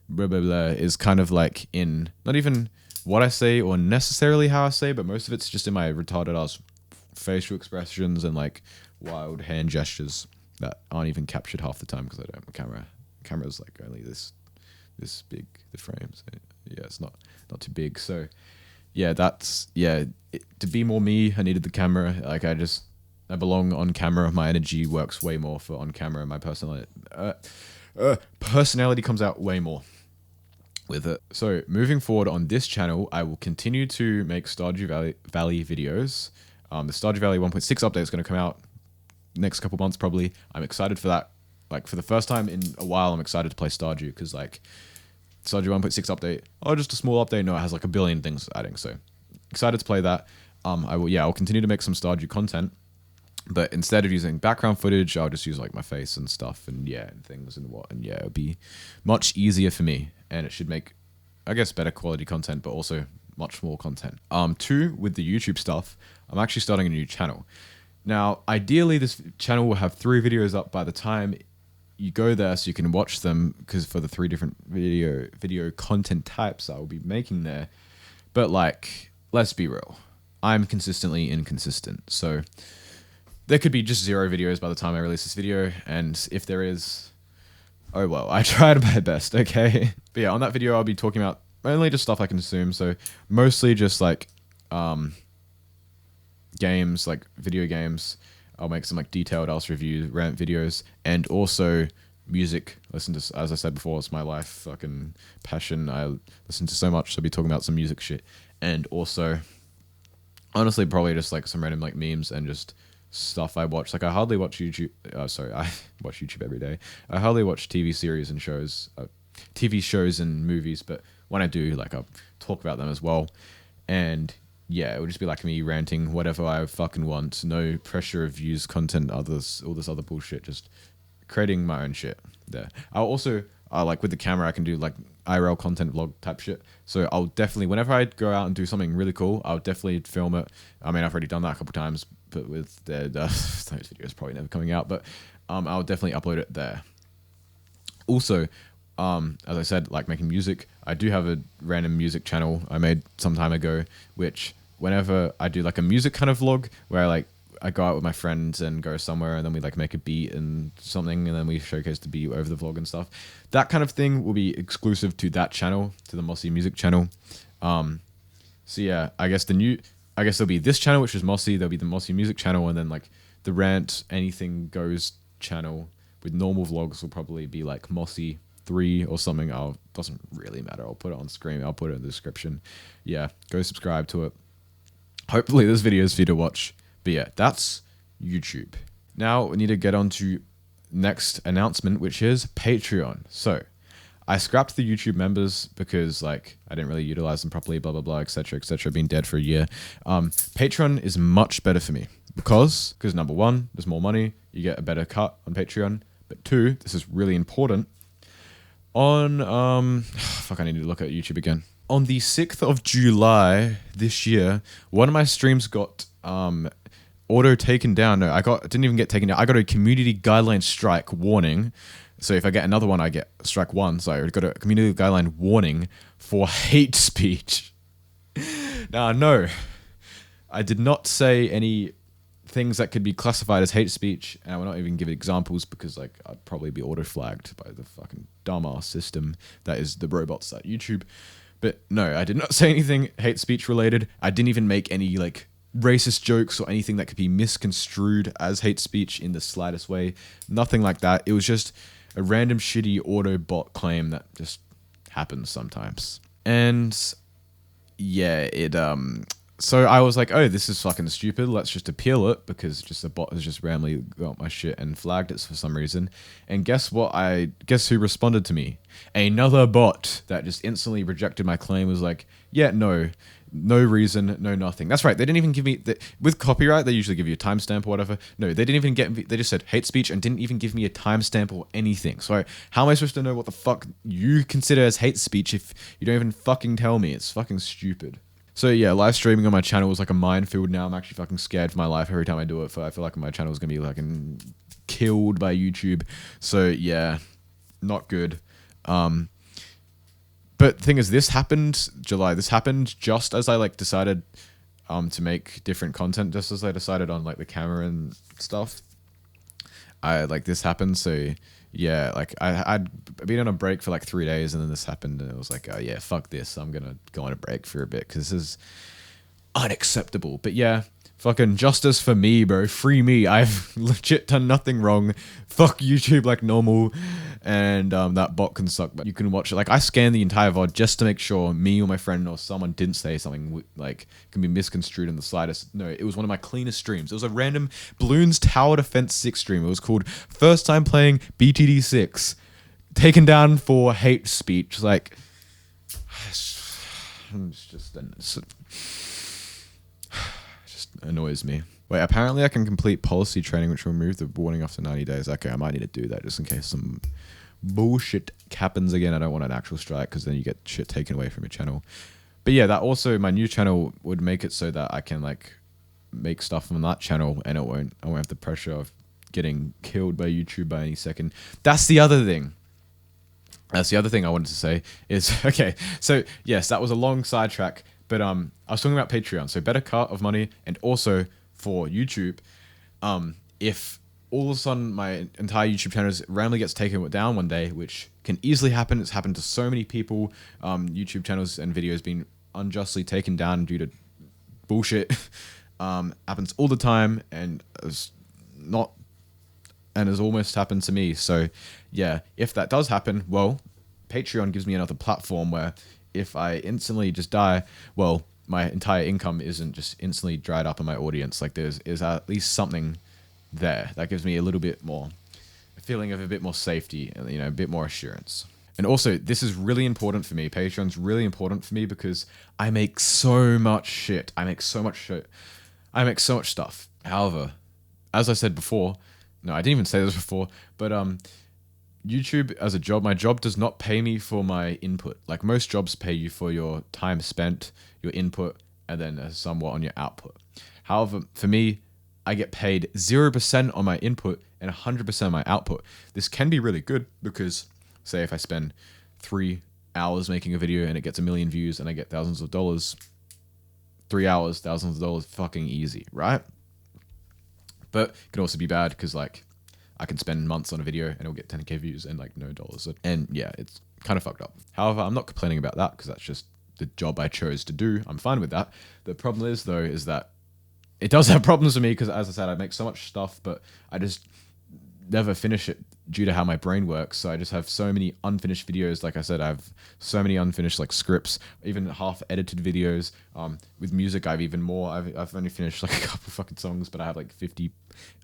Speaker 1: blah, blah, blah is kind of like in not even what I say or necessarily how I say, but most of it's just in my retarded ass facial expressions and like wild hand gestures that aren't even captured half the time because I don't have a camera. Camera's like only this big, the frame. So yeah, it's not too big. So yeah, to be more me, I needed the camera. Like I belong on camera. My energy works way more for on camera. My personality comes out way more with it. So moving forward on this channel, I will continue to make Stardew Valley videos. The Stardew Valley 1.6 update is going to come out next couple months probably. I'm excited for that. Like for the first time in a while, I'm excited to play Stardew because like Stardew 1.6 update, just a small update. No, it has like a billion things adding. So excited to play that. I'll continue to make some Stardew content, but instead of using background footage, I'll just use like my face and stuff and things and it'll be much easier for me and it should make, I guess, better quality content, but also much more content. Two, with the YouTube stuff, I'm actually starting a new channel. Now, ideally, this channel will have 3 videos up by the time you go there so you can watch them because for the 3 different video content types I will be making there. But like, let's be real. I'm consistently inconsistent. So there could be just 0 videos by the time I release this video. And if there is, oh well, I tried my best, okay? But yeah, on that video, I'll be talking about only just stuff I consume. So mostly just like games, like video games. I'll make some like detailed else review rant videos and also music. Listen to, as I said before, it's my life fucking passion. I listen to so much, so I'll be talking about some music shit. And also, honestly, probably just like some random like memes and just stuff I watch. Like I hardly watch YouTube. I watch YouTube every day. I hardly watch TV series and shows, TV shows and movies. But when I do, like I'll talk about them as well. And yeah, it would just be like me ranting whatever I fucking want. No pressure of views, content, all this other bullshit. Just creating my own shit there. I'll also, like with the camera, I can do like IRL content vlog type shit. So I'll definitely, whenever I go out and do something really cool, I'll definitely film it. I mean, I've already done that a couple times, but with those videos probably never coming out, but I'll definitely upload it there. Also, as I said, like making music, I do have a random music channel I made some time ago, which whenever I do like a music kind of vlog where I go out with my friends and go somewhere and then we like make a beat and something and then we showcase the beat over the vlog and stuff. That kind of thing will be exclusive to that channel, to the Mossy music channel. So yeah, I guess there'll be this channel, which is Mossy. There'll be the Mossy music channel, and then like the rant anything goes channel with normal vlogs will probably be like Mossy 3 or something. Doesn't really matter. I'll put it on screen. I'll put it in the description. Yeah, go subscribe to it. Hopefully this video is for you to watch. But yeah, that's YouTube. Now we need to get on to next announcement, which is Patreon. So I scrapped the YouTube members because like I didn't really utilize them properly, blah, blah, blah, etc., etc., being dead for a year. Patreon is much better for me because number 1, there's more money. You get a better cut on Patreon. But 2, this is really important. On, I need to look at YouTube again. On the 6th of July this year, one of my streams got auto taken down. No, it didn't even get taken down. I got a community guideline strike warning. So if I get another one, I get strike 1. So I got a community guideline warning for hate speech. Now, no, I did not say any things that could be classified as hate speech, and I will not even give examples because like I'd probably be auto flagged by the fucking dumbass system that is the robots at YouTube. But no, I did not say anything hate speech related. I didn't even make any like racist jokes or anything that could be misconstrued as hate speech in the slightest way. Nothing like that. It was just a random shitty auto bot claim that just happens sometimes. And yeah, So I was like, oh, this is fucking stupid. Let's just appeal it because just a bot has just randomly got my shit and flagged it for some reason. And guess what? Guess who responded to me? Another bot that just instantly rejected my claim. Was like, yeah, no reason, no nothing. That's right. They didn't even give me with copyright. They usually give you a timestamp or whatever. No, they didn't even get. They just said hate speech and didn't even give me a timestamp or anything. So how am I supposed to know what the fuck you consider as hate speech if you don't even fucking tell me? It's fucking stupid. So yeah, live streaming on my channel was like a minefield now. I'm actually fucking scared for my life every time I do it. I feel like my channel is going to be like killed by YouTube. So yeah, not good. But the thing is, this happened July. This happened just as I like decided to make different content, just as I decided on like the camera and stuff. This happened. So yeah, like I'd been on a break for like 3 days and then this happened and it was like, oh yeah, fuck this. I'm going to go on a break for a bit because this is unacceptable. But yeah, fucking justice for me, bro. Free me. I've legit done nothing wrong. Fuck YouTube like normal. And that bot can suck, but you can watch it. Like I scanned the entire VOD just to make sure me or my friend or someone didn't say something like can be misconstrued in the slightest. No, it was one of my cleanest streams. It was a random Bloons Tower Defense 6 stream. It was called First Time Playing BTD 6. Taken down for hate speech. Like, it's just annoys me. Wait, apparently I can complete policy training which will remove the warning after 90 days. Okay, I might need to do that just in case some bullshit happens again. I don't want an actual strike because then you get shit taken away from your channel. But yeah, that also, my new channel would make it so that I can like make stuff on that channel and I won't have the pressure of getting killed by YouTube by any second. That's the other thing. That's the other thing I wanted to say is, okay, so yes, that was a long sidetrack, but I was talking about Patreon, so better cut of money, and also for YouTube, if all of a sudden my entire YouTube channel randomly gets taken down one day, which can easily happen, it's happened to so many people, YouTube channels and videos being unjustly taken down due to bullshit, happens all the time, and has almost happened to me. So yeah, if that does happen, well, Patreon gives me another platform where if I instantly just die, well, my entire income isn't just instantly dried up in my audience. Like is at least something there that gives me a little bit more, a feeling of a bit more safety and, you know, a bit more assurance. And also, this is really important for me. Patreon's really important for me because I make so much shit. I make so much shit. I make so much stuff. However, as I said before, no, I didn't even say this before, but YouTube as a job, my job does not pay me for my input. Like most jobs pay you for your time spent, your input, and then somewhat on your output. However, for me, I get paid 0% on my input and 100% on my output. This can be really good because, say if I spend 3 hours making a video and it gets 1 million views and I get thousands of dollars, 3 hours, thousands of dollars, fucking easy, right? But it can also be bad because like I can spend months on a video and it'll get 10k views and like no dollars. And yeah, it's kind of fucked up. However, I'm not complaining about that because that's just the job I chose to do. I'm fine with that. The problem is though, is that it does have problems for me because as I said, I make so much stuff, but I just never finish it due to how my brain works. So I just have so many unfinished videos. Like I said, I have so many unfinished like scripts, even half edited videos. With music, I have even more. I've only finished like a couple fucking songs, but I have like 50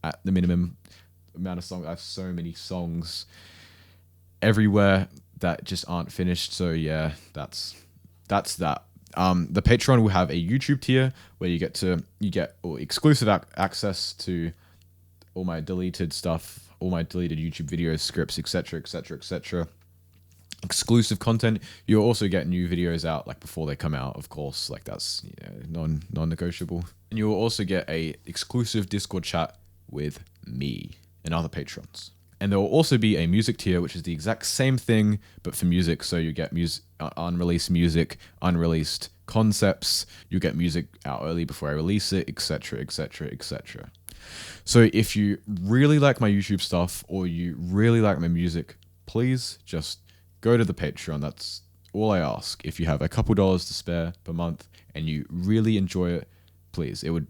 Speaker 1: at the minimum amount of songs. I have so many songs everywhere that just aren't finished. So yeah, that's that. The Patreon will have a YouTube tier where you get exclusive access to all my deleted stuff, all my deleted YouTube videos, scripts, etc., etc., etc. Exclusive content. You'll also get new videos out like before they come out, of course. Like that's, you know, non-negotiable. And you will also get a exclusive Discord chat with me and other patrons. And there will also be a music tier, which is the exact same thing, but for music. So you get unreleased music, unreleased concepts. You get music out early before I release it, etc., etc., etc. So if you really like my YouTube stuff or you really like my music, please just go to the Patreon. That's all I ask. If you have a couple dollars to spare per month and you really enjoy it, please. It would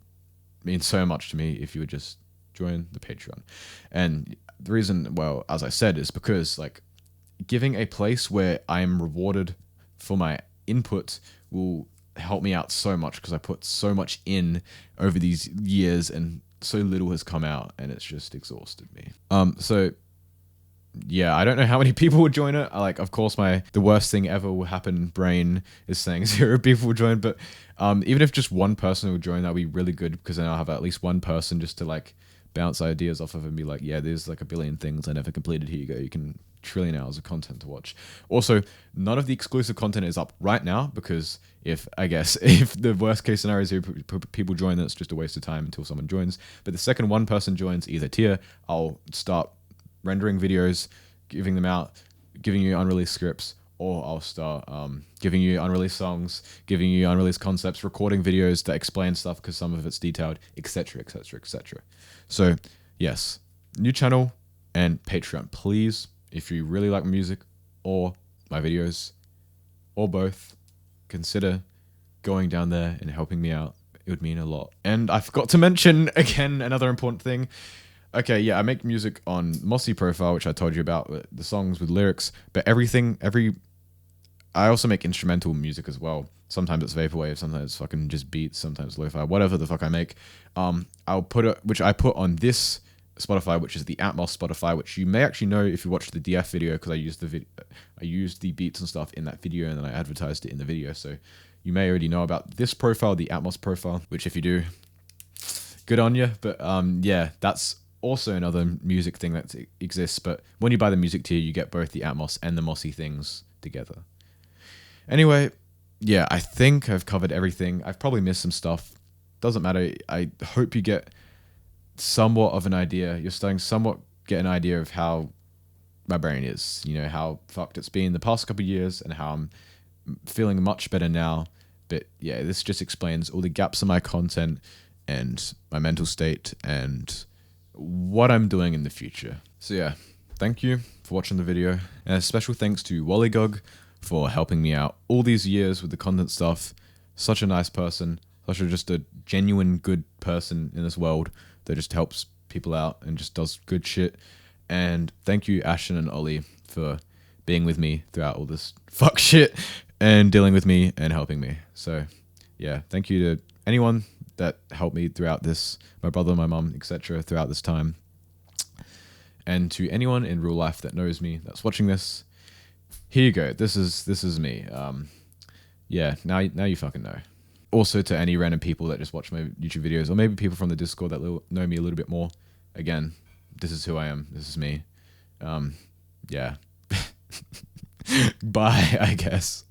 Speaker 1: mean so much to me if you would just join the Patreon. And the reason, well, as I said, is because like giving a place where I'm rewarded for my input will helped me out so much because I put so much in over these years and so little has come out and it's just exhausted me. So yeah, I don't know how many people would join it. Like, of course, the worst thing ever will happen brain is saying 0 people will join, but even if just one person would join, that'd be really good because then I'll have at least one person just to like bounce ideas off of and be like, yeah, there's like a billion things I never completed. Here you go. You can trillion hours of content to watch. Also, none of the exclusive content is up right now because if the worst case scenario is people join, then it's just a waste of time until someone joins. But the second one person joins either tier, I'll start rendering videos, giving them out, giving you unreleased scripts, or I'll start giving you unreleased songs, giving you unreleased concepts, recording videos that explain stuff because some of it's detailed, etc., etc., etc. So yes, new channel and Patreon. Please, if you really like music or my videos or both, consider going down there and helping me out. It would mean a lot. And I forgot to mention, again, another important thing. Okay, yeah, I make music on Mossy profile, which I told you about, the songs with lyrics, but I also make instrumental music as well. Sometimes it's vaporwave, sometimes it's fucking just beats, sometimes lo-fi, whatever the fuck I make. Which I put on this Spotify, which is the Atmos Spotify, which you may actually know if you watched the DF video, because I used the beats and stuff in that video, and then I advertised it in the video. So you may already know about this profile, the Atmos profile, which if you do, good on you. But yeah, that's also another music thing that exists. But when you buy the music tier, you get both the Atmos and the Mossy things together. Anyway, yeah, I think I've covered everything. I've probably missed some stuff. Doesn't matter. I hope you get somewhat of an idea. You're starting to somewhat get an idea of how my brain is. You know, how fucked it's been the past couple of years and how I'm feeling much better now. But yeah, this just explains all the gaps in my content and my mental state and what I'm doing in the future. So yeah, thank you for watching the video. And a special thanks to Wollygog for helping me out all these years with the content stuff. Such a nice person, just a genuine good person in this world that just helps people out and just does good shit. And thank you, Ashton and Ollie, for being with me throughout all this fuck shit and dealing with me and helping me. So yeah, thank you to anyone that helped me throughout this, my brother, my mum, etc., throughout this time. And to anyone in real life that knows me, that's watching this, here you go. This is me. Yeah, now you fucking know. Also to any random people that just watch my YouTube videos, or maybe people from the Discord that know me a little bit more, again, this is who I am. This is me. Yeah. Bye, I guess.